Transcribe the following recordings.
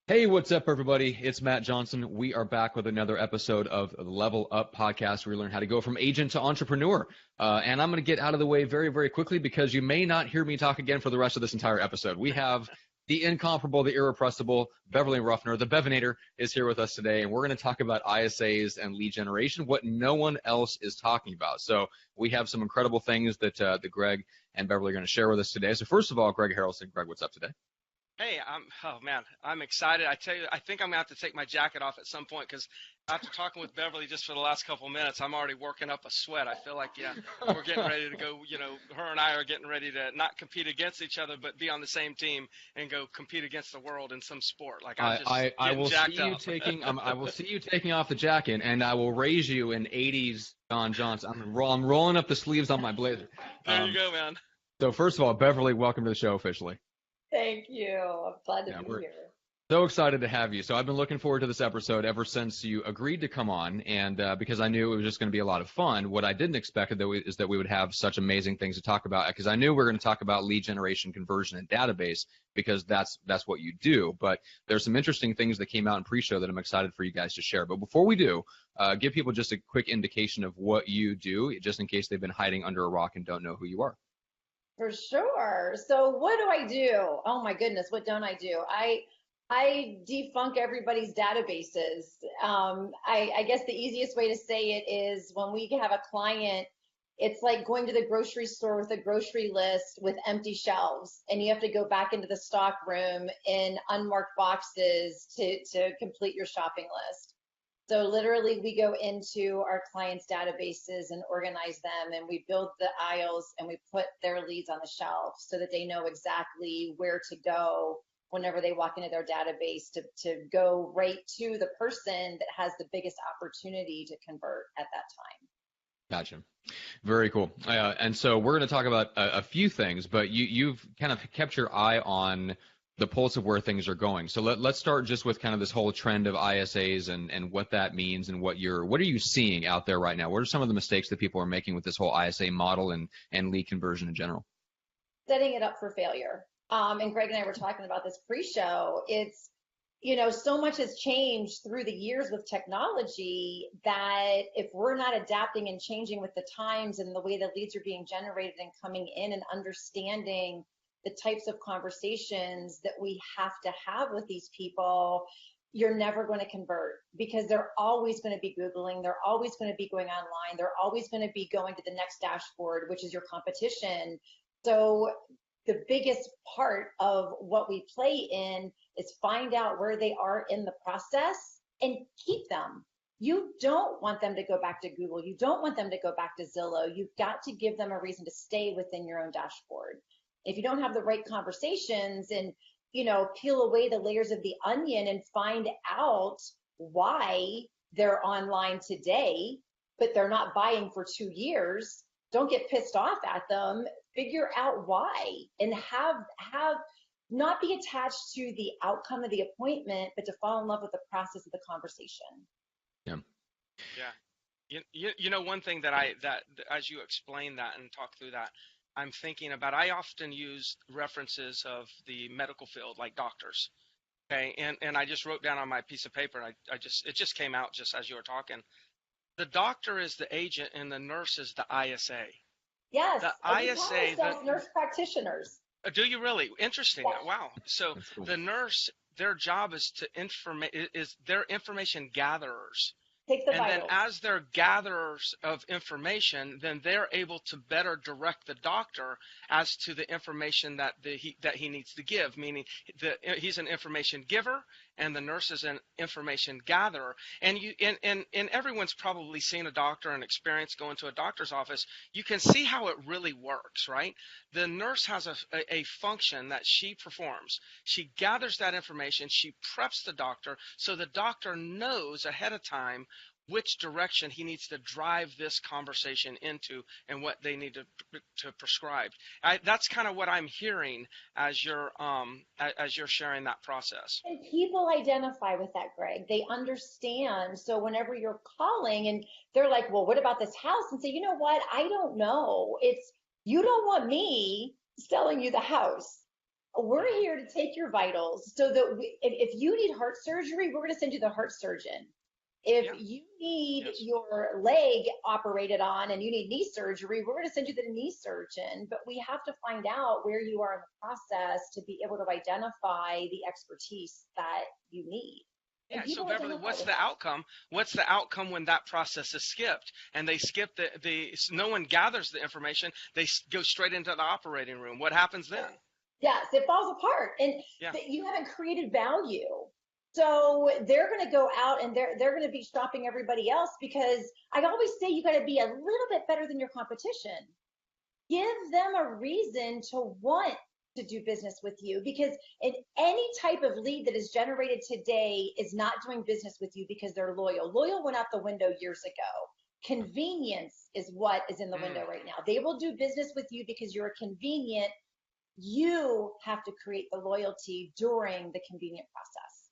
Hey, what's up, everybody? It's Matt Johnson. We are back with another episode of the Level Up podcast where we learn how to go from agent to entrepreneur. And I'm going to get out of the way very, very quickly because you may not hear me talk again for the rest of this entire episode. We have the incomparable, the irrepressible Beverly Ruffner, the Bevinator, is here with us today. And we're going to talk about ISAs and lead generation, what no one else is talking about. So we have some incredible things that Greg and Beverly are going to share with us today. So first of all, Greg Harrelson. Greg, what's up today? Hey, oh man, I'm excited. I tell you, I think I'm gonna have to take my jacket off at some point because after talking with Beverly just for the last couple of minutes, I'm already working up a sweat. I feel like, yeah, we're getting ready to go, her and I are getting ready to not compete against each other, but be on the same team and go compete against the world in some sport. Like I'm just I getting will see jacked you up. taking I will see you taking off the jacket, and I will raise you in '80s Don Johnson. I'm rolling up the sleeves on my blazer. There you go, man. So first of all, Beverly, welcome to the show officially. Thank you. I'm glad Yeah, to be we're here. so excited to have you. So I've been looking forward to this episode ever since you agreed to come on, and because I knew it was just going to be a lot of fun. What I didn't expect is that we would have such amazing things to talk about, because I knew we were going to talk about lead generation, conversion, and database, because that's what you do. But there's some interesting things that came out in pre-show that I'm excited for you guys to share. But before we do, give people just a quick indication of what you do, just in case they've been hiding under a rock and don't know who you are. For sure. So what do I do? Oh my goodness, what don't I do? I defunk everybody's databases. I guess the easiest way to say it is when we have a client, it's like going to the grocery store with a grocery list with empty shelves, and you have to go back into the stock room in unmarked boxes to complete your shopping list. So literally we go into our clients' databases and organize them, and we build the aisles and we put their leads on the shelf so that they know exactly where to go whenever they walk into their database to go right to the person that has the biggest opportunity to convert at that time. Gotcha. Very cool. And so we're going to talk about a few things, but you've kind of kept your eye on the pulse of where things are going. So let's start just with kind of this whole trend of ISAs and what that means, and what are you seeing out there right now? What are some of the mistakes that people are making with this whole ISA model and lead conversion in general? Setting it up for failure. And Greg and I were talking about this pre-show. It's, so much has changed through the years with technology that if we're not adapting and changing with the times and the way the leads are being generated and coming in and understanding the types of conversations that we have to have with these people, you're never going to convert, because they're always going to be Googling. They're always going to be going online. They're always going to be going to the next dashboard, which is your competition. So the biggest part of what we play in is find out where they are in the process and keep them. You don't want them to go back to Google. You don't want them to go back to Zillow. You've got to give them a reason to stay within your own dashboard. If you don't have the right conversations and, peel away the layers of the onion and find out why they're online today, but they're not buying for 2 years, don't get pissed off at them. Figure out why, and have not be attached to the outcome of the appointment, but to fall in love with the process of the conversation. Yeah. Yeah. One thing that as you explain that and talk through that, I'm thinking about, I often use references of the medical field, like doctors. Okay. And I just wrote down on my piece of paper, and it just came out just as you were talking. The doctor is the agent and the nurse is the ISA. Yes. The ISA, nurse practitioners. Do you really? Interesting. Yes. Wow. So Cool. the nurse, their job is they're information gatherers. Take the And vitals. then as they're gatherers of information, then they're able to better direct the doctor as to the information that he needs to give, meaning he's an information giver and the nurse is an information gatherer. And everyone's probably seen a doctor and experienced going to a doctor's office. You can see how it really works, right? The nurse has a function that she performs. She gathers that information, she preps the doctor so the doctor knows ahead of time which direction he needs to drive this conversation into and what they need to prescribe. That's kind of what I'm hearing as you're sharing that process. And people identify with that, Greg. They understand. So whenever you're calling and they're like, well, what about this house? And say, you know what? I don't know. You don't want me selling you the house. We're here to take your vitals so that if you need heart surgery, we're going to send you the heart surgeon. If you need your leg operated on and you need knee surgery, we're going to send you the knee surgeon. But we have to find out where you are in the process to be able to identify the expertise that you need. Yeah, so Beverly, what's the outcome? What's the outcome when that process is skipped and they skip no one gathers the information, they go straight into the operating room? What happens then? Yes, it falls apart, and you haven't created value. So they're going to go out and they're going to be shopping everybody else, because I always say you got to be a little bit better than your competition. Give them a reason to want to do business with you, because in any type of lead that is generated today is not doing business with you because they're loyal. Loyal went out the window years ago. Convenience is what is in the window right now. They will do business with you because you're convenient. You have to create the loyalty during the convenient process.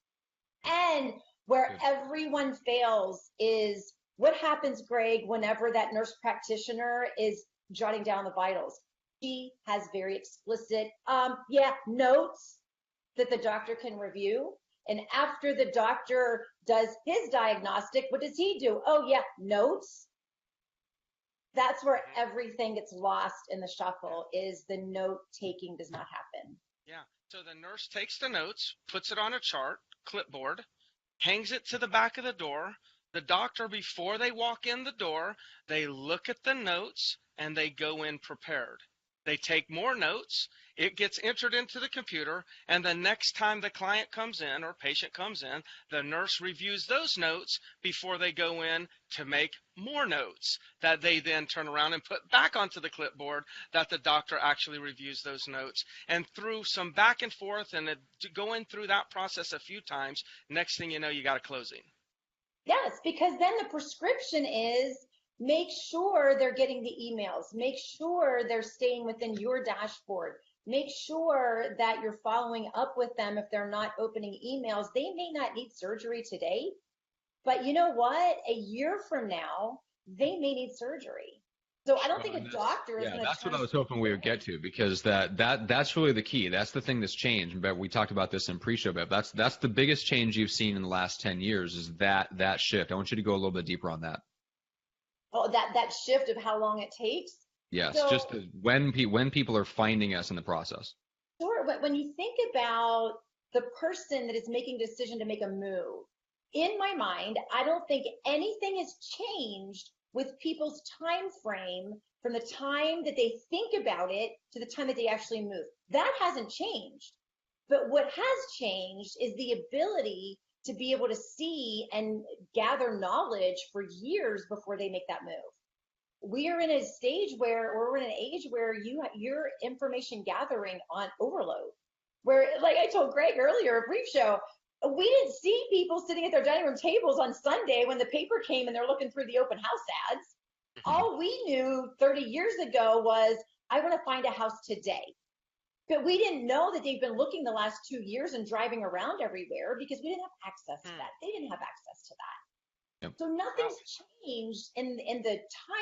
And where everyone fails is what happens, Greg, whenever that nurse practitioner is jotting down the vitals. She has very explicit, notes that the doctor can review. And after the doctor does his diagnostic, what does he do? Oh, yeah, notes. That's where everything gets lost in the shuffle, is the note taking does not happen. Yeah. So the nurse takes the notes, puts it on a chart, clipboard, hangs it to the back of the door. The doctor, before they walk in the door, they look at the notes and they go in prepared. They take more notes, it gets entered into the computer, and the next time the client comes in or patient comes in, the nurse reviews those notes before they go in to make more notes that they then turn around and put back onto the clipboard, that the doctor actually reviews those notes. And through some back and forth and going through that process a few times, next thing you know, you got a closing. Yes, because then the prescription is, make sure they're getting the emails. Make sure they're staying within your dashboard. Make sure that you're following up with them if they're not opening emails. They may not need surgery today, but you know what? A year from now, they may need surgery. So I don't think a doctor is going to. That's what I was hoping we would get to, because that's really the key. That's the thing that's changed. But we talked about this in pre-show, Bev. That's the biggest change you've seen in the last 10 years, is that shift. I want you to go a little bit deeper on that. Oh, that shift of how long it takes? Yes, so, just when people are finding us in the process. Sure, but when you think about the person that is making a decision to make a move, in my mind, I don't think anything has changed with people's time frame from the time that they think about it to the time that they actually move. That hasn't changed. But what has changed is the ability to be able to see and gather knowledge for years before they make that move. We are in a stage where, or we're in an age where your information gathering on overload. Where, like I told Greg earlier, a brief show, we didn't see people sitting at their dining room tables on Sunday when the paper came and they're looking through the open house ads. All we knew 30 years ago was, I want to find a house today. But we didn't know that they've been looking the last 2 years and driving around everywhere, because we didn't have access to that. They didn't have access to that. Yep. So nothing's changed in the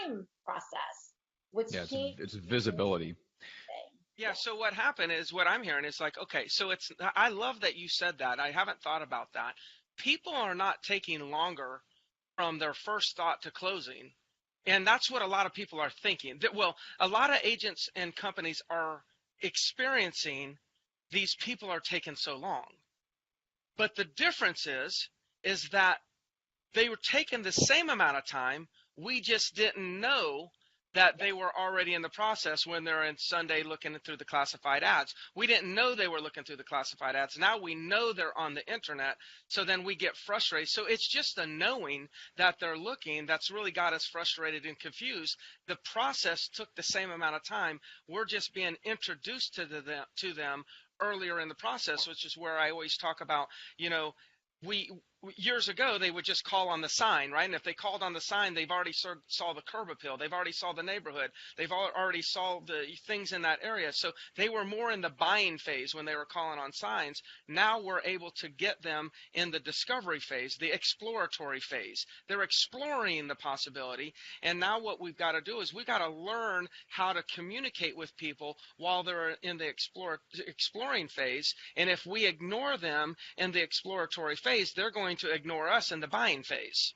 time process. What's changed? It's visibility. Yeah, so what happened is, what I'm hearing is like, okay, so I love that you said that. I haven't thought about that. People are not taking longer from their first thought to closing. And that's what a lot of people are thinking. Well, a lot of agents and companies are experiencing these people are taking so long. But the difference is that they were taking the same amount of time. We just didn't know that they were already in the process when they're in Sunday looking through the classified ads. We didn't know they were looking through the classified ads. Now we know they're on the internet, so then we get frustrated. So it's just the knowing that they're looking that's really got us frustrated and confused. The process took the same amount of time. We're just being introduced to them earlier in the process, which is where I always talk about, years ago, they would just call on the sign, right? And if they called on the sign, they've already saw the curb appeal. They've already saw the neighborhood. They've already saw the things in that area. So they were more in the buying phase when they were calling on signs. Now we're able to get them in the discovery phase, the exploratory phase. They're exploring the possibility. And now what we've got to do is we've got to learn how to communicate with people while they're in the exploring phase. And if we ignore them in the exploratory phase, they're going to ignore us in the buying phase.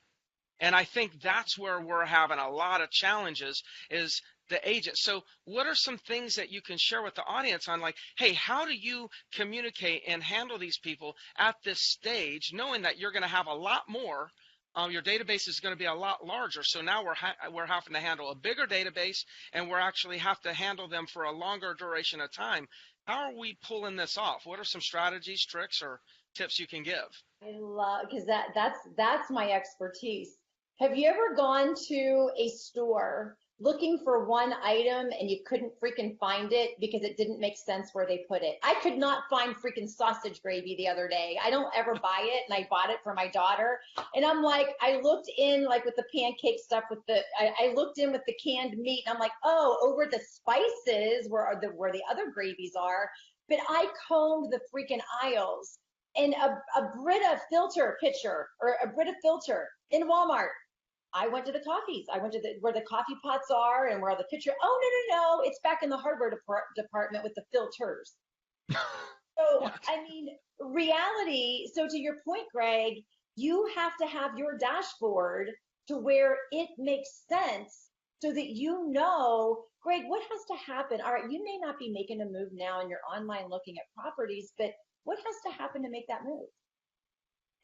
And I think that's where we're having a lot of challenges is the agent. So what are some things that you can share with the audience on, like, hey, how do you communicate and handle these people at this stage, knowing that you're going to have a lot more? Your database is going to be a lot larger. So now we're having to handle a bigger database, and we're actually have to handle them for a longer duration of time. How are we pulling this off? What are some strategies, tricks, or tips you can give? I love, because that's my expertise. Have you ever gone to a store looking for one item and you couldn't freaking find it because it didn't make sense where they put it? I could not find freaking sausage gravy the other day. I don't ever buy it, and I bought it for my daughter. And I'm like, I looked in like with the pancake stuff I looked in with the canned meat, and I'm like, oh, over the spices where the other gravies are. But I combed the freaking aisles. And a Brita filter pitcher or a Brita filter in Walmart. I went to the coffees. I went to where the coffee pots are and where the pitcher. Oh, no. It's back in the hardware department with the filters. So, I mean, reality. So to your point, Greg, you have to have your dashboard to where it makes sense so that you know, Greg, what has to happen? All right, you may not be making a move now and you're online looking at properties, but what has to happen to make that move?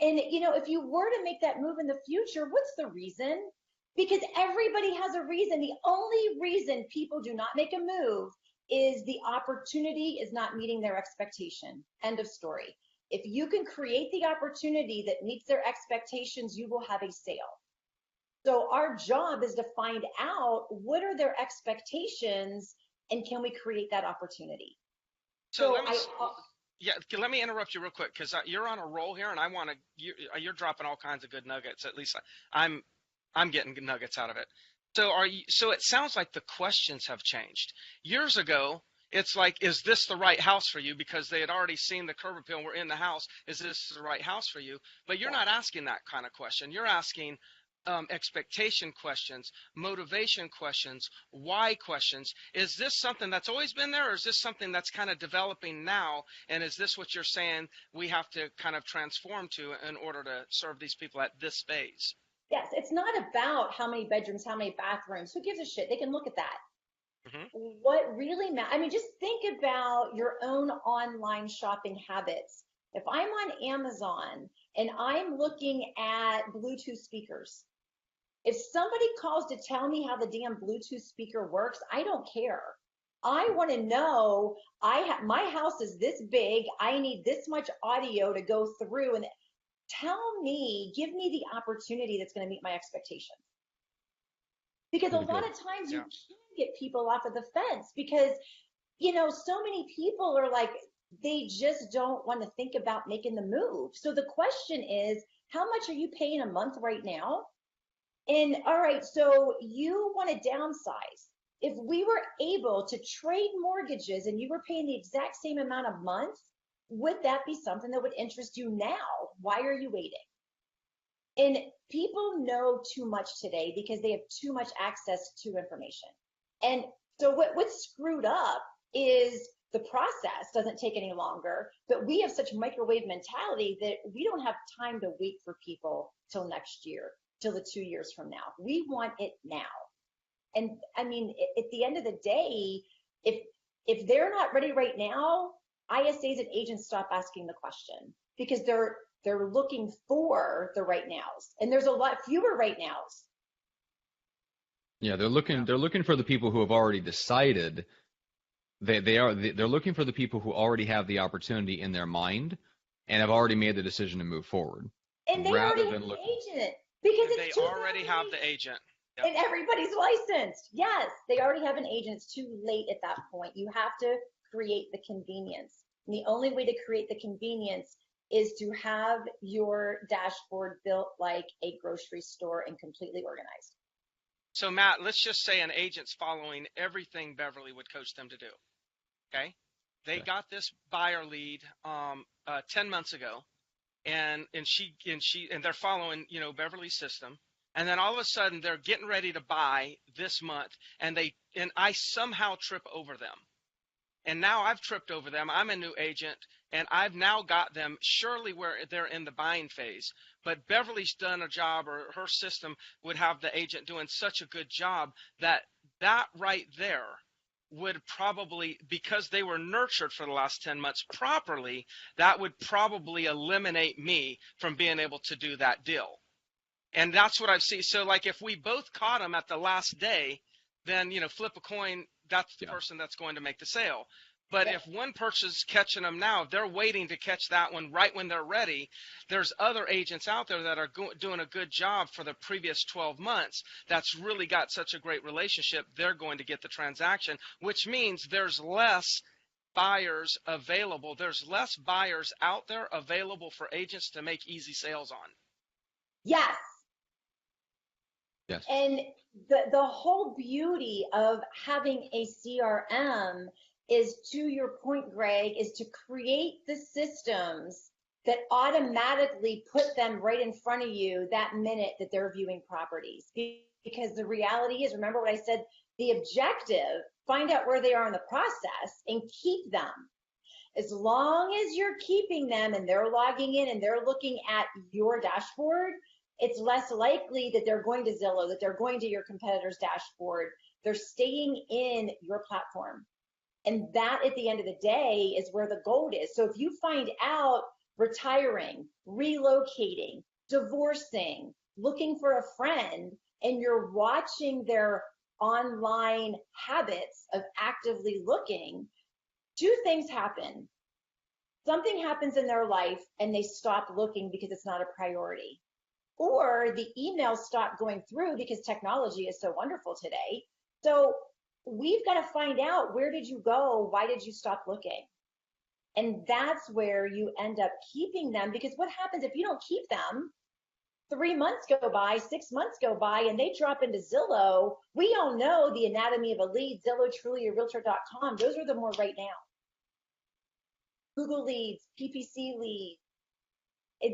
And, if you were to make that move in the future, what's the reason? Because everybody has a reason. The only reason people do not make a move is the opportunity is not meeting their expectation. End of story. If you can create the opportunity that meets their expectations, you will have a sale. So our job is to find out what are their expectations and can we create that opportunity? Let me interrupt you real quick because you're on a roll here, and I want to. You're dropping all kinds of good nuggets. At least I'm getting good nuggets out of it. So it sounds like the questions have changed. Years ago, it's like, is this the right house for you? Because they had already seen the curb appeal and were in the house. Is this the right house for you? But you're not asking that kind of question. You're asking expectation questions, motivation questions, why questions. Is this something that's always been there, or is this something that's kind of developing now? And is this what you're saying we have to kind of transform to in order to serve these people at this phase? Yes, it's not about how many bedrooms, how many bathrooms. Who gives a shit? They can look at that. Mm-hmm. What really matters, I mean, just think about your own online shopping habits. If I'm on Amazon and I'm looking at Bluetooth speakers, if somebody calls to tell me how the damn Bluetooth speaker works, I don't care. I want to know my house is this big. I need this much audio to go through, and give me the opportunity that's going to meet my expectations. Because a lot of times you can get people off of the fence because, so many people are like, they just don't want to think about making the move. So the question is, how much are you paying a month right now? And all right, so you want to downsize. If we were able to trade mortgages and you were paying the exact same amount a month, would that be something that would interest you now? Why are you waiting? And people know too much today because they have too much access to information. And so what's screwed up is the process doesn't take any longer, but we have such microwave mentality that we don't have time to wait for people till next year, till the 2 years from now. We want it now. And I mean, at the end of the day, if they're not ready right now, ISAs and agents stop asking the question because they're looking for the right nows, and there's a lot fewer right nows. Yeah, they're looking for the people who have already decided. They're looking for the people who already have the opportunity in their mind and have already made the decision to move forward. And they already have an agent because they already have the agent. Yep. And everybody's licensed. Yes, they already have an agent. It's too late at that point. You have to create the convenience. And the only way to create the convenience is to have your dashboard built like a grocery store and completely organized. So Matt, let's just say an agent's following everything Beverly would coach them to do. Okay. They got this buyer lead 10 months ago, and they're following, Beverly's system. And then all of a sudden they're getting ready to buy this month, and I somehow trip over them. And now I've tripped over them. I'm a new agent, and I've now got them surely where they're in the buying phase. But Beverly's done a job, or her system would have the agent doing such a good job that right there would probably, because they were nurtured for the last 10 months properly, that would probably eliminate me from being able to do that deal. And that's what I've seen. So like if we both caught them at the last day, then, flip a coin, that's the person that's going to make the sale. But if one person's catching them now, they're waiting to catch that one right when they're ready. There's other agents out there that are doing a good job for the previous 12 months that's really got such a great relationship. They're going to get the transaction, which means there's less buyers available. There's less buyers out there available for agents to make easy sales on. Yes. Yes. And the whole beauty of having a CRM is, to your point, Greg, is to create the systems that automatically put them right in front of you that minute that they're viewing properties. Because the reality is, remember what I said, the objective, find out where they are in the process and keep them. As long as you're keeping them and they're logging in and they're looking at your dashboard, it's less likely that they're going to Zillow, that they're going to your competitor's dashboard. They're staying in your platform. And that, at the end of the day, is where the gold is. So if you find out retiring, relocating, divorcing, looking for a friend, and you're watching their online habits of actively looking, two things happen. Something happens in their life and they stop looking because it's not a priority. Or the emails stop going through because technology is so wonderful today. So we've got to find out, where did you go? Why did you stop looking? And that's where you end up keeping them, because what happens if you don't keep them? 3 months go by, 6 months go by, and they drop into Zillow. We all know the anatomy of a lead, Zillow, Truly, or Realtor.com. Those are the more right now. Google leads, PPC leads.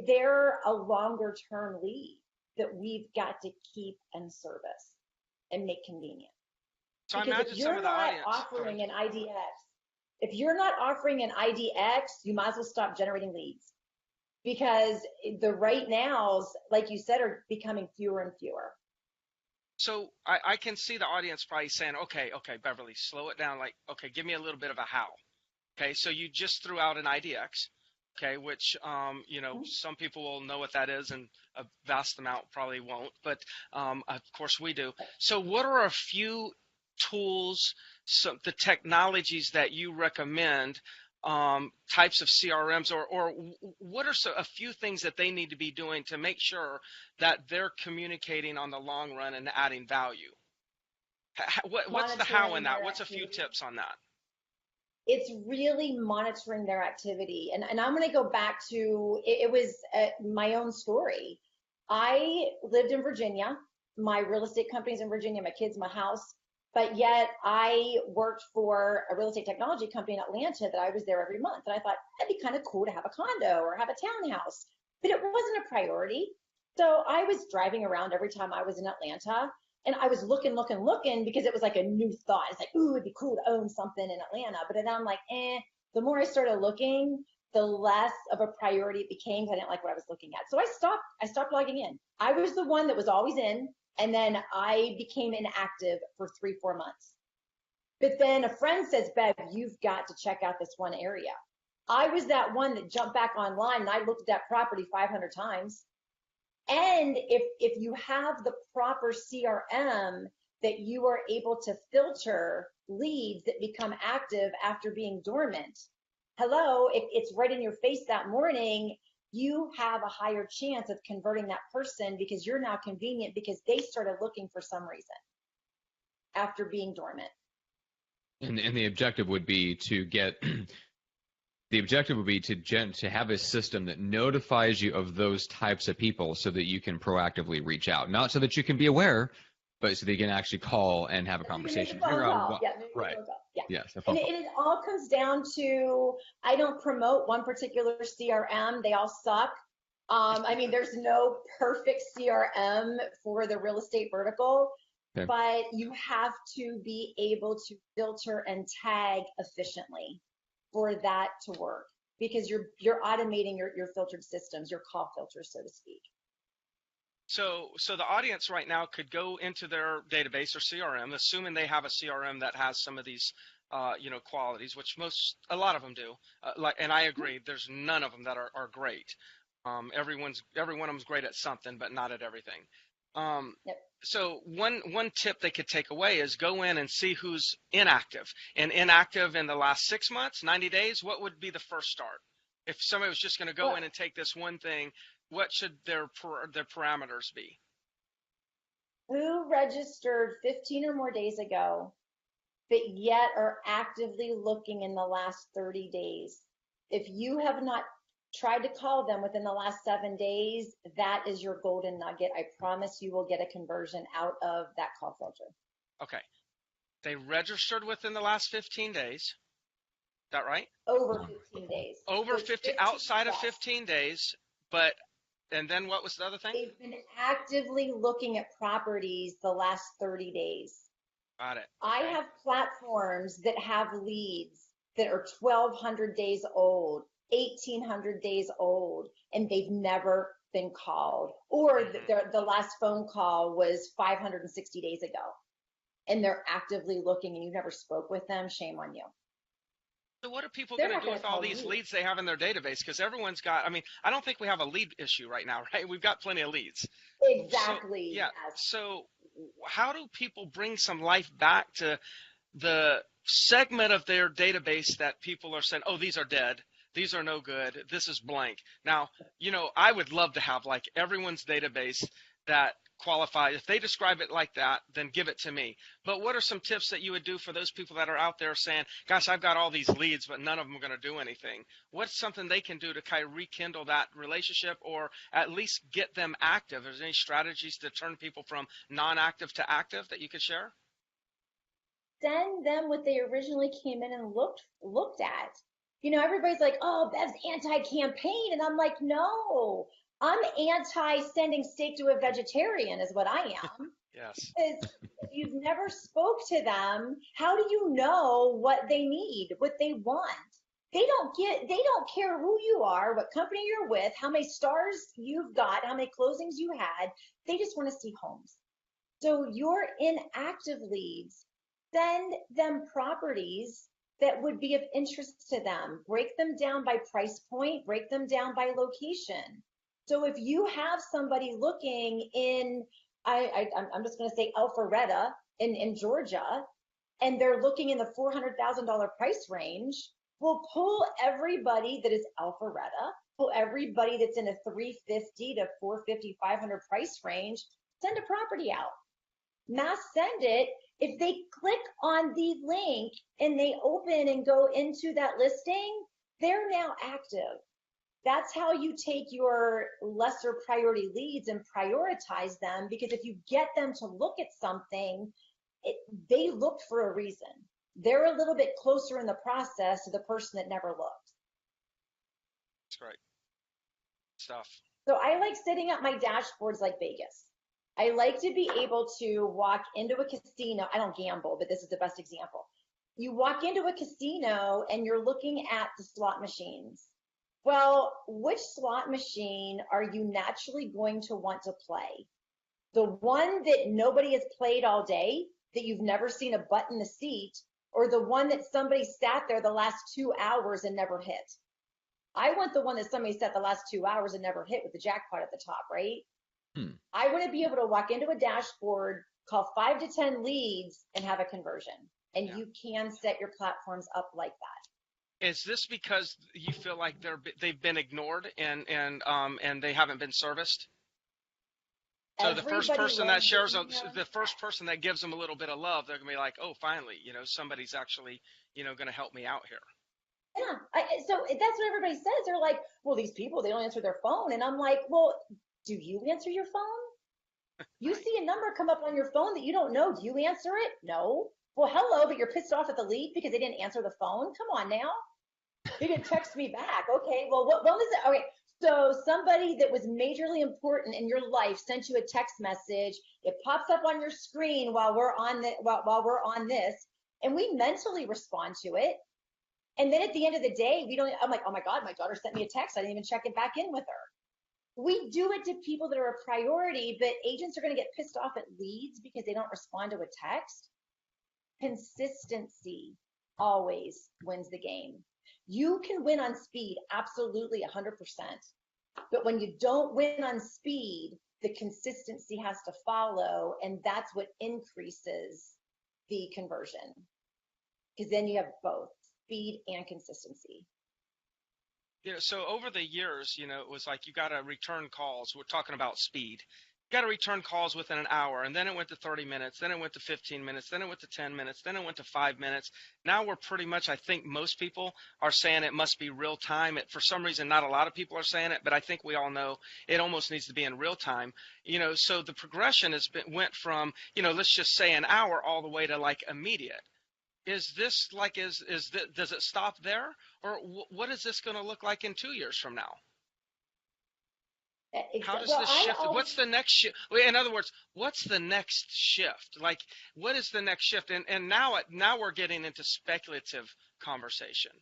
They're a longer term lead that we've got to keep and service and make convenient. So because if you're not offering an IDX, if you're not offering an IDX, you might as well stop generating leads, because the right nows, like you said, are becoming fewer and fewer. So I can see the audience probably saying, okay, Beverly, slow it down. Like, okay, give me a little bit of a how. Okay, so you just threw out an IDX, okay, which, some people will know what that is, and a vast amount probably won't, but of course we do. So what are a few tools, the technologies that you recommend, types of CRMs, or what are a few things that they need to be doing to make sure that they're communicating on the long run and adding value? What's the how in that? What's a few tips on that? It's really monitoring their activity. And I'm going to go back to, it was my own story. I lived in Virginia. My real estate company's in Virginia, my kids, my house. But yet I worked for a real estate technology company in Atlanta that I was there every month. And I thought that'd be kind of cool to have a condo or have a townhouse, but it wasn't a priority. So I was driving around every time I was in Atlanta, and I was looking because it was like a new thought. It's like, ooh, it'd be cool to own something in Atlanta. But then I'm like, the more I started looking, the less of a priority it became, because I didn't like what I was looking at. So I stopped logging in. I was the one that was always in. And then I became inactive for 3-4 months. But then a friend says, Bev, you've got to check out this one area. I was that one that jumped back online, and I looked at that property 500 times. And if you have the proper CRM, that you are able to filter leads that become active after being dormant. Hello, if it's right in your face that morning, you have a higher chance of converting that person, because you're now convenient, because they started looking for some reason after being dormant. And the objective would be to get The objective would be to have a system that notifies you of those types of people so that you can proactively reach out, not so that you can be aware, but so that you can actually call and have a conversation. Figure out what, Right. Yeah. Yes. And it all comes down to, I don't promote one particular CRM. They all suck. I mean, there's no perfect CRM for the real estate vertical, Okay. but you have to be able to filter and tag efficiently for that to work, because you're automating your filtered systems, your call filters, so to speak. So the audience right now could go into their database or CRM, assuming they have a CRM that has some of these, qualities, which a lot of them do. And I agree, there's none of them that are great. Every one of them's great at something, but not at everything. Yep. So one tip they could take away is go in and see who's inactive. And inactive in the last 6 months, 90 days, what would be the first start? If somebody was just going to go in and take this one thing, what should their parameters be? Who registered 15 or more days ago, but yet are actively looking in the last 30 days? If you have not tried to call them within the last 7 days, that is your golden nugget. I promise you will get a conversion out of that call filter. Okay. They registered within the last 15 days. Is that right? Over 15 days. Over So 50, outside of 15 days, and then what was the other thing? They've been actively looking at properties the last 30 days. Got it. I have platforms that have leads that are 1,200 days old, 1,800 days old, and they've never been called. Or the last phone call was 560 days ago, and they're actively looking and you never spoke with them. Shame on you. So what are people going to do with all these leads they have in their database? Because everyone's got, I don't think we have a lead issue right now, right? We've got plenty of leads. Exactly. So, yeah. Yes. So how do people bring some life back to the segment of their database that people are saying, oh, these are dead. These are no good. This is blank. Now, I would love to have like everyone's database that qualify. If they describe it like that, then give it to me. But what are some tips that you would do for those people that are out there saying, gosh, I've got all these leads, but none of them are going to do anything? What's something they can do to kind of rekindle that relationship, or at least get them active? Is there any strategies to turn people from non-active to active that you could share? Send them what they originally came in and looked at. Everybody's like, oh, Bev's anti-campaign. And I'm like, no, I'm anti-sending steak to a vegetarian is what I am. Yes. Because if you've never spoke to them, how do you know what they need, what they want? They don't care who you are, what company you're with, how many stars you've got, how many closings you had. They just want to see homes. So your inactive leads, send them properties that would be of interest to them. Break them down by price point, break them down by location. So if you have somebody looking in, I'm just going to say Alpharetta in Georgia, and they're looking in the $400,000 price range, we'll pull everybody that is Alpharetta, pull everybody that's in a 350 to 450, 500 price range, send a property out. Mass send it. If they click on the link and they open and go into that listing, they're now active. That's how you take your lesser priority leads and prioritize them, because if you get them to look at something, they looked for a reason. They're a little bit closer in the process to the person that never looked. That's great stuff. So I like setting up my dashboards like Vegas. I like to be able to walk into a casino. I don't gamble, but this is the best example. You walk into a casino and you're looking at the slot machines. Well, which slot machine are you naturally going to want to play? The one that nobody has played all day, that you've never seen a butt in the seat, or the one that somebody sat there the last 2 hours and never hit? I want the one that somebody sat the last 2 hours and never hit with the jackpot at the top, right? I want to be able to walk into a dashboard, call 5 to 10 leads, and have a conversion. And you can set your platforms up like that. Is this because you feel like they've been ignored and they haven't been serviced? So the first person that shares the first person that gives them a little bit of love, they're gonna be like, oh, finally, somebody's actually, going to help me out here. Yeah. So that's what everybody says. They're like, well, these people, they don't answer their phone. And I'm like, well, do you answer your phone? You Right. see a number come up on your phone that you don't know. Do you answer it? No. Well, hello, but you're pissed off at the lead because they didn't answer the phone. Come on now. They didn't text me back. Okay. Well, when was it? Okay. So somebody that was majorly important in your life sent you a text message. It pops up on your screen while we're on while we're on this, and we mentally respond to it. And then at the end of the day, I'm like, oh my God, my daughter sent me a text. I didn't even check it back in with her. We do it to people that are a priority, but agents are going to get pissed off at leads because they don't respond to a text. Consistency always wins the game. You can win on speed, absolutely 100%. But when you don't win on speed, the consistency has to follow, and that's what increases the conversion. Because then you have both speed and consistency. So over the years, it was like you got to return calls. We're talking about speed. You got to return calls within an hour, and then it went to 30 minutes, then it went to 15 minutes, then it went to 10 minutes, then it went to 5 minutes. Now we're pretty much, I think most people are saying it must be real time. For some reason, not a lot of people are saying it, but I think we all know it almost needs to be in real time. So the progression went from, let's just say an hour all the way to like immediate. Is this like, does it stop there? Or what is this going to look like in 2 years from now? How does this shift? What's the next shift? In other words, what's the next shift? Like, what is the next shift? And now we're getting into speculative conversation.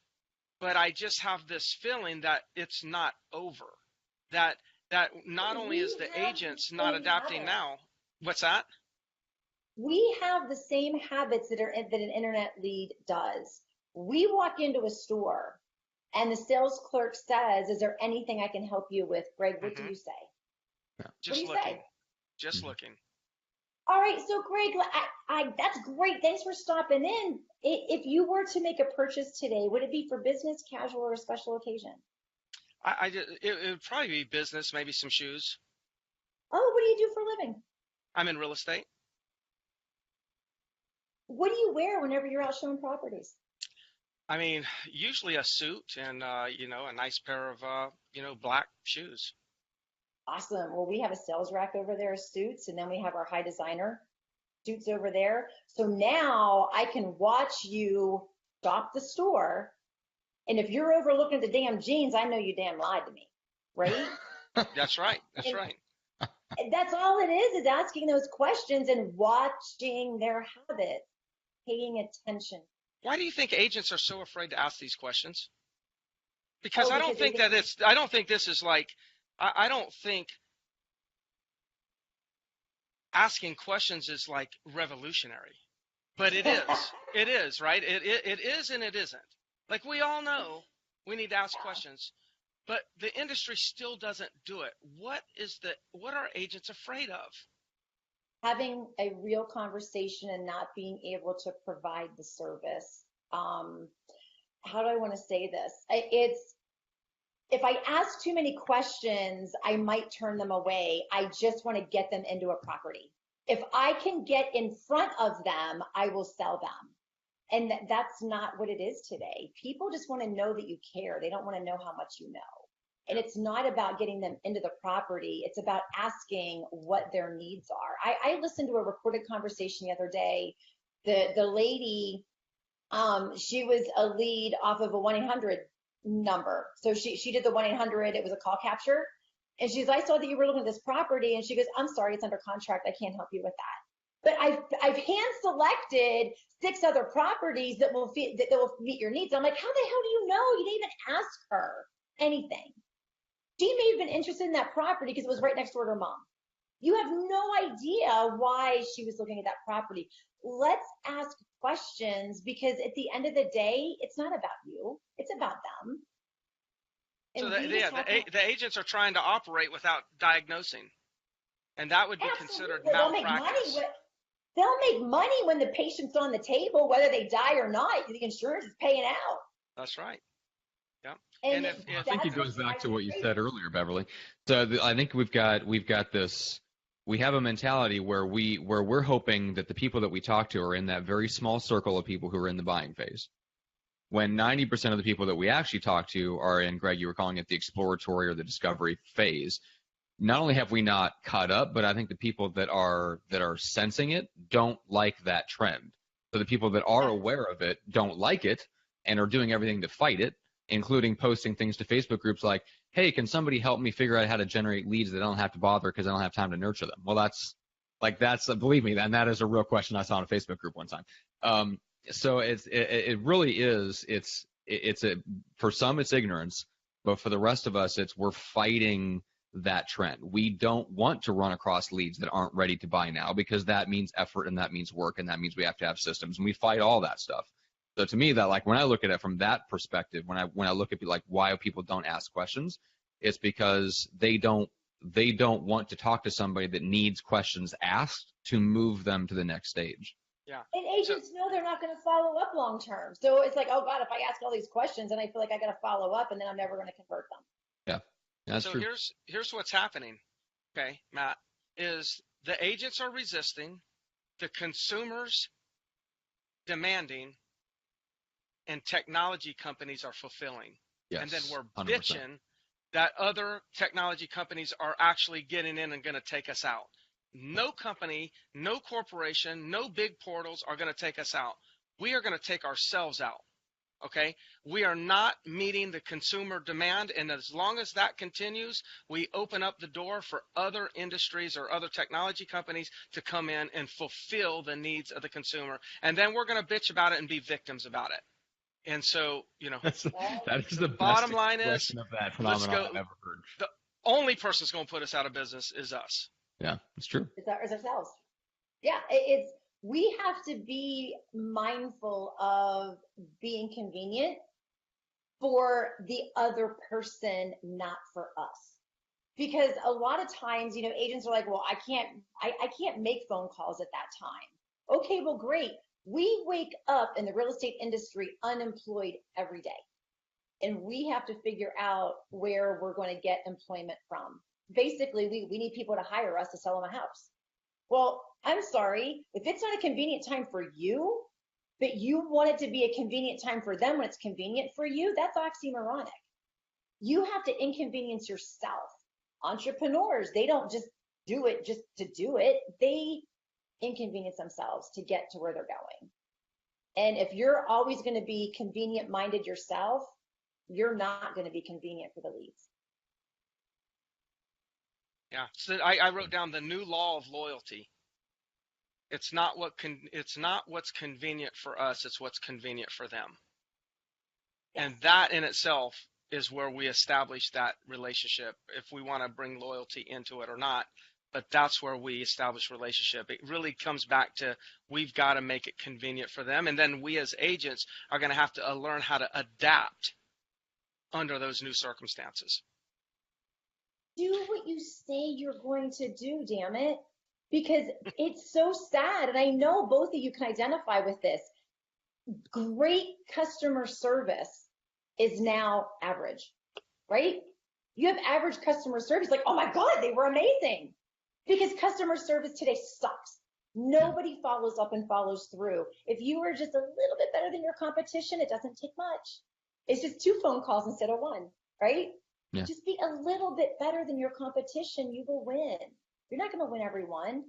But I just have this feeling that it's not over. That not only is the agents not adapting now. What's that? We have the same habits that an internet lead does. We walk into a store and the sales clerk says, is there anything I can help you with? Greg, what do you say? Yeah. Just what do you looking. Say? Just looking. All right. So Greg, that's great. Thanks for stopping in. If you were to make a purchase today, would it be for business, casual, or a special occasion? It would probably be business, maybe some shoes. Oh, what do you do for a living? I'm in real estate. What do you wear whenever you're out showing properties? I mean, usually a suit and, a nice pair of, black shoes. Awesome. Well, we have a sales rack over there of suits, and then we have our high designer suits over there. So now I can watch you shop the store. And if you're overlooking the damn jeans, I know you damn lied to me, right? That's right. That's right. That's all it is asking those questions and watching their habits, paying attention. Why do you think agents are so afraid to ask these questions? Because I don't think this is like, I don't think asking questions is like revolutionary, but it is. It is, right? It is and it isn't. Like we all know we need to ask questions, but the industry still doesn't do it. What are agents afraid of? Having a real conversation and not being able to provide the service. How do I want to say this? If I ask too many questions, I might turn them away. I just want to get them into a property. If I can get in front of them, I will sell them. And that's not what it is today. People just want to know that you care. They don't want to know how much you know. And it's not about getting them into the property. It's about asking what their needs are. I listened to a recorded conversation the other day. The lady, she was a lead off of a 1-800 number. So she did the 1-800. It was a call capture. And she's, I saw that you were looking at this property. And she goes, I'm sorry, it's under contract. I can't help you with that. But I've hand selected 6 other properties that will meet your needs. I'm like, how the hell do you know? You didn't even ask her anything. She may have been interested in that property because it was right next door to her mom. You have no idea why she was looking at that property. Let's ask questions because at the end of the day, it's not about you. It's about them. So the agents are trying to operate without diagnosing. And that would be considered malpractice. They'll make money when the patient's on the table, whether they die or not. The insurance is paying out. That's right. Yeah. And I think it goes back to what you said earlier, Beverly. So I think we've got this. We have a mentality where we're hoping that the people that we talk to are in that very small circle of people who are in the buying phase. when 90% of the people that we actually talk to are in, Greg, you were calling it the exploratory or the discovery phase. Not only have we not caught up, but I think the people that are sensing it don't like that trend. So the people that are aware of it don't like it and are doing everything to fight it, including posting things to Facebook groups like, hey, can somebody help me figure out how to generate leads that I don't have to bother because I don't have time to nurture them? Well, that's believe me, and that is a real question I saw in a Facebook group one time. So it really is, for some it's ignorance, but for the rest of us, we're fighting that trend. We don't want to run across leads that aren't ready to buy now, because that means effort and that means work and that means we have to have systems, and we fight all that stuff. So to me, that, like, when I look at it from that perspective, when I look at like why people don't ask questions, it's because they don't want to talk to somebody that needs questions asked to move them to the next stage. Yeah. And agents know they're not going to follow up long term. So it's like, oh God, if I ask all these questions and I feel like I got to follow up, and then I'm never going to convert them. Yeah, that's true. So here's what's happening, okay, Matt, is the agents are resisting, the consumers demanding, and technology companies are fulfilling. Yes, and then we're 100%. bitching that other technology companies are actually getting in and going to take us out. No company, no corporation, no big portals are going to take us out. We are going to take ourselves out, okay? We are not meeting the consumer demand, and as long as that continues, we open up the door for other industries or other technology companies to come in and fulfill the needs of the consumer. And then we're going to bitch about it and be victims about it. And so, that is the bottom best line is, expression of that phenomenon I've ever heard. The only person that's going to put us out of business is us. Yeah, it's true. It's ourselves. Yeah, we have to be mindful of being convenient for the other person, not for us. Because a lot of times, agents are like, well, I can't make phone calls at that time. Okay, well, great. We wake up in the real estate industry unemployed every day. And we have to figure out where we're going to get employment from. Basically, we need people to hire us to sell them a house. Well, I'm sorry, if it's not a convenient time for you, but you want it to be a convenient time for them when it's convenient for you, that's oxymoronic. You have to inconvenience yourself. Entrepreneurs, they don't just do it just to do it. They inconvenience themselves to get to where they're going. And if you're always going to be convenient minded yourself, you're not going to be convenient for the leads. Yeah. So I wrote down the new law of loyalty. It's not what's convenient for us, it's what's convenient for them. Yes. And that in itself is where we establish that relationship, if we want to bring loyalty into it or not. But that's where we establish relationship. It really comes back to, we've got to make it convenient for them. And then we as agents are going to have to learn how to adapt under those new circumstances. Do what you say you're going to do, damn it. Because it's so sad. And I know both of you can identify with this. Great customer service is now average, right? You have average customer service, like, oh my God, they were amazing. Because customer service today sucks. Nobody follows up and follows through. If you are just a little bit better than your competition, it doesn't take much. It's just 2 phone calls instead of 1, right? Yeah. Just be a little bit better than your competition, you will win. You're not going to win every one.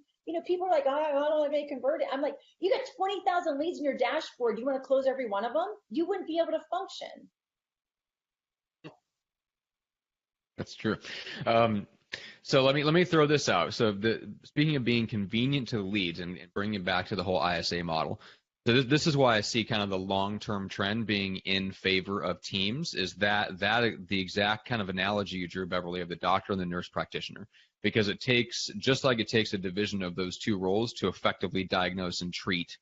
People are like, oh, I don't know if they convert it. I'm like, you got 20,000 leads in your dashboard. You want to close every one of them? You wouldn't be able to function. That's true. So let me throw this out. So speaking of being convenient to the leads and bringing it back to the whole ISA model, so this is why I see kind of the long-term trend being in favor of teams, is that the exact kind of analogy you drew, Beverly, of the doctor and the nurse practitioner, because it takes, just like it takes a division of those 2 roles to effectively diagnose and treat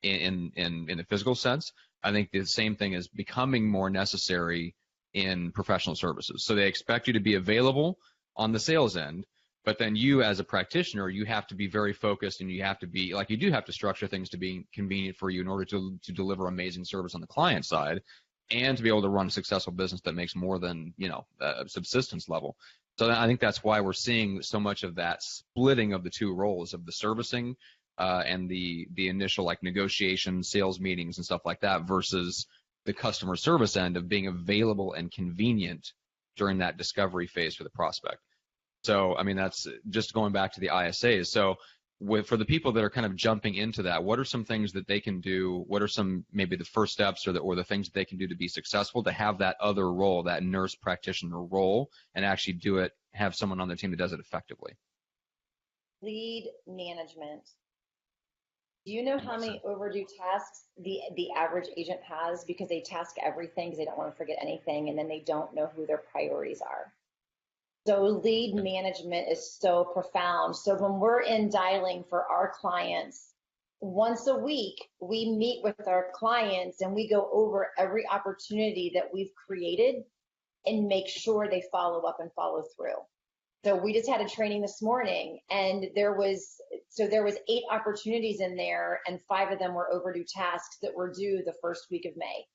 in the physical sense. I think the same thing is becoming more necessary in professional services. So they expect you to be available on the sales end, but then you as a practitioner, you have to be very focused, and you have to be, like, you do have to structure things to be convenient for you in order to deliver amazing service on the client side, and to be able to run a successful business that makes more than, subsistence level. So I think that's why we're seeing so much of that splitting of the 2 roles of the servicing and the initial, like, negotiation, sales meetings and stuff like that, versus the customer service end of being available and convenient during that discovery phase for the prospect. So, I mean, that's just going back to the ISAs. So for the people that are kind of jumping into that, what are some things that they can do? What are some, maybe the first steps or the things that they can do to be successful, to have that other role, that nurse practitioner role, and actually do it, have someone on their team that does it effectively? Lead management. Do you know how many overdue tasks the average agent has because they task everything because they don't want to forget anything, and then they don't know who their priorities are? So lead management is so profound. So when we're in dialing for our clients, once a week, we meet with our clients and we go over every opportunity that we've created and make sure they follow up and follow through. So we just had a training this morning, and there was 8 opportunities in there, and 5 of them were overdue tasks that were due the first week of May.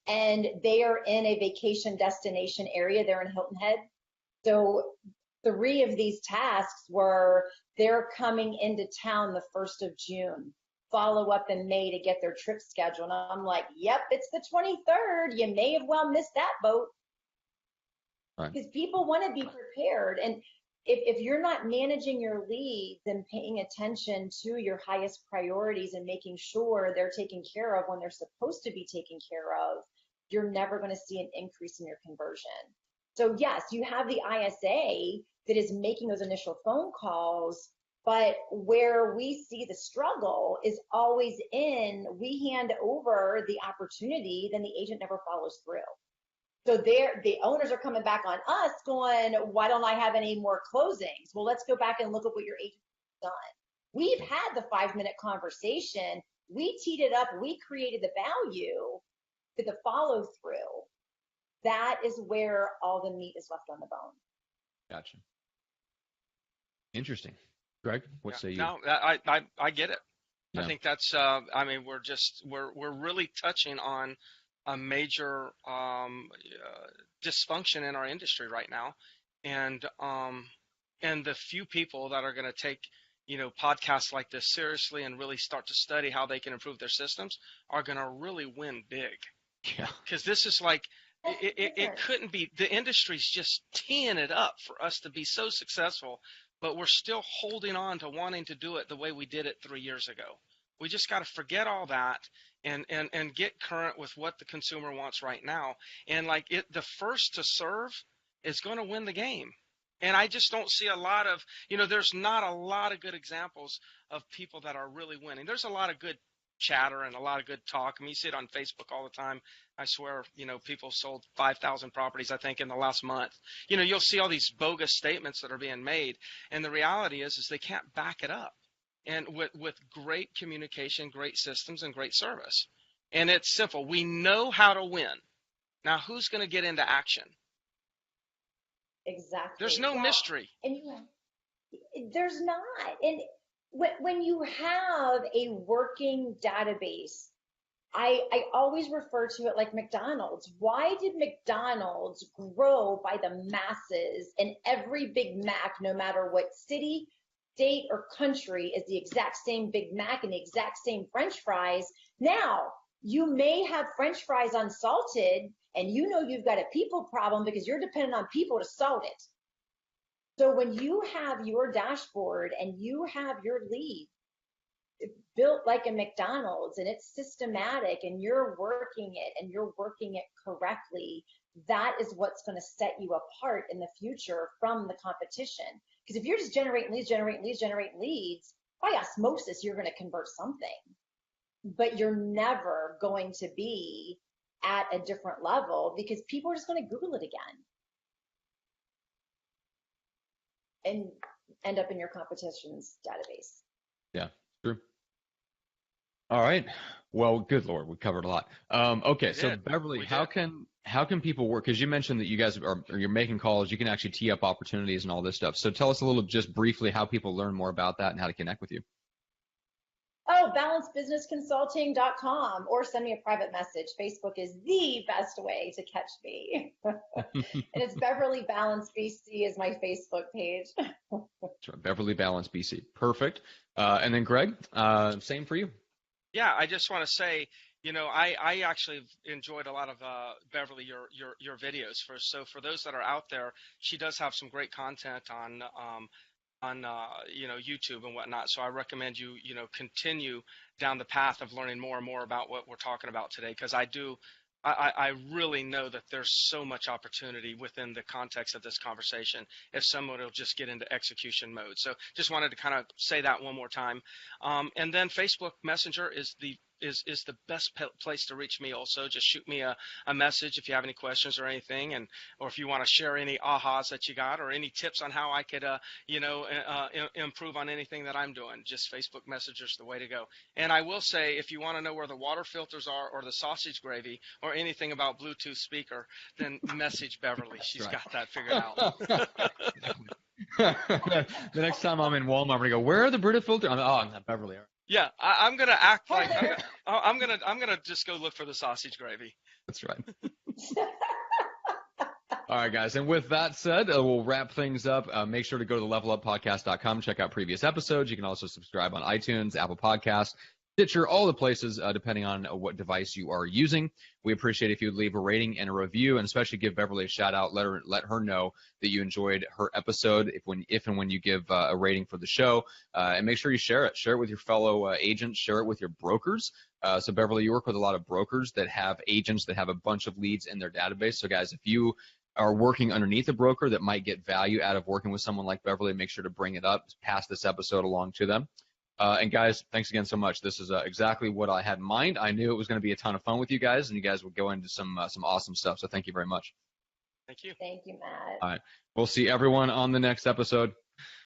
And they are in a vacation destination area. They're in Hilton Head. So 3 of these tasks were they're coming into town the 1st of June, follow up in May to get their trip scheduled. And I'm like, yep, it's the 23rd. You may have well missed that boat. Because people want to be prepared. And if you're not managing your leads and paying attention to your highest priorities and making sure they're taken care of when they're supposed to be taken care of, you're never going to see an increase in your conversion. So yes, you have the ISA that is making those initial phone calls, but where we see the struggle is always we hand over the opportunity, then the agent never follows through. So the owners are coming back on us going, why don't I have any more closings? Well, let's go back and look at what your agent has done. We've had the 5-minute conversation. We teed it up. We created the value to the follow through. That is where all the meat is left on the bone. Gotcha. Interesting. Greg, what say you? No, I get it. Yeah. I think that's, we're really touching on a major dysfunction in our industry right now. And the few people that are going to take, podcasts like this seriously and really start to study how they can improve their systems are going to really win big. Yeah. Because this is like, it couldn't be, the industry's just teeing it up for us to be so successful, but we're still holding on to wanting to do it the way we did it 3 years ago. We just got to forget all that and get current with what the consumer wants right now. And the first to serve is going to win the game. And I just don't see a lot of, there's not a lot of good examples of people that are really winning. There's a lot of good chatter and a lot of good talk. I mean, you see it on Facebook all the time. I swear, people sold 5,000 properties, I think, in the last month. You'll see all these bogus statements that are being made. And the reality is they can't back it up. And with great communication, great systems, and great service. And it's simple. We know how to win. Now, who's going to get into action? Exactly. There's no mystery. And there's not. And when you have a working database, I always refer to it like McDonald's. Why did McDonald's grow by the masses, and every Big Mac, no matter what city, state, or country, is the exact same Big Mac and the exact same French fries? Now, you may have French fries unsalted, and you've got a people problem because you're dependent on people to salt it. So when you have your dashboard and you have your lead built like a McDonald's and it's systematic and you're working it correctly, that is what's going to set you apart in the future from the competition. Because if you're just generating leads, by osmosis, you're going to convert something. But you're never going to be at a different level because people are just going to Google it again and end up in your competition's database. Yeah, true. All right. Well, good Lord, we covered a lot. Okay, so Beverly, how can people work? Because you mentioned that you guys you're making calls. You can actually tee up opportunities and all this stuff. So tell us a little, just briefly, how people learn more about that and how to connect with you. Oh, balancebusinessconsulting.com, or send me a private message. Facebook is the best way to catch me. And it's Beverly Balance BC is my Facebook page. Sure. Beverly Balance BC. Perfect. And then Greg, same for you. Yeah, I just want to say, I actually enjoyed a lot of Beverly your videos. For those that are out there, she does have some great content on YouTube and whatnot. So I recommend you continue down the path of learning more and more about what we're talking about today, because I really know that there's so much opportunity within the context of this conversation if someone will just get into execution mode. So just wanted to kind of say that one more time. And then Facebook Messenger is the best place to reach me. Also, just shoot me a message if you have any questions or anything, or if you want to share any ahas that you got or any tips on how I could improve on anything that I'm doing. Just Facebook Messenger is the way to go. And I will say, if you want to know where the water filters are or the sausage gravy or anything about Bluetooth speaker, then message Beverly. She's got that figured out. The next time I'm in Walmart, I'm gonna go, where are the Brita filters? I'm not Beverly. Yeah, I'm gonna act like I'm gonna just go look for the sausage gravy. That's right. All right, guys. And with that said, we'll wrap things up. Make sure to go to leveluppodcast.com, check out previous episodes. You can also subscribe on iTunes, Apple Podcasts, Stitcher, all the places, depending on what device you are using. We appreciate if you would leave a rating and a review, and especially give Beverly a shout out. Let her know that you enjoyed her episode if and when you give a rating for the show. And make sure you share it. Share it with your fellow agents. Share it with your brokers. So Beverly, you work with a lot of brokers that have agents that have a bunch of leads in their database. So guys, if you are working underneath a broker that might get value out of working with someone like Beverly, make sure to bring it up, pass this episode along to them. And guys, thanks again so much. This is exactly what I had in mind. I knew it was going to be a ton of fun with you guys, and you guys would go into some awesome stuff. So thank you very much. Thank you. Thank you, Matt. All right. We'll see everyone on the next episode.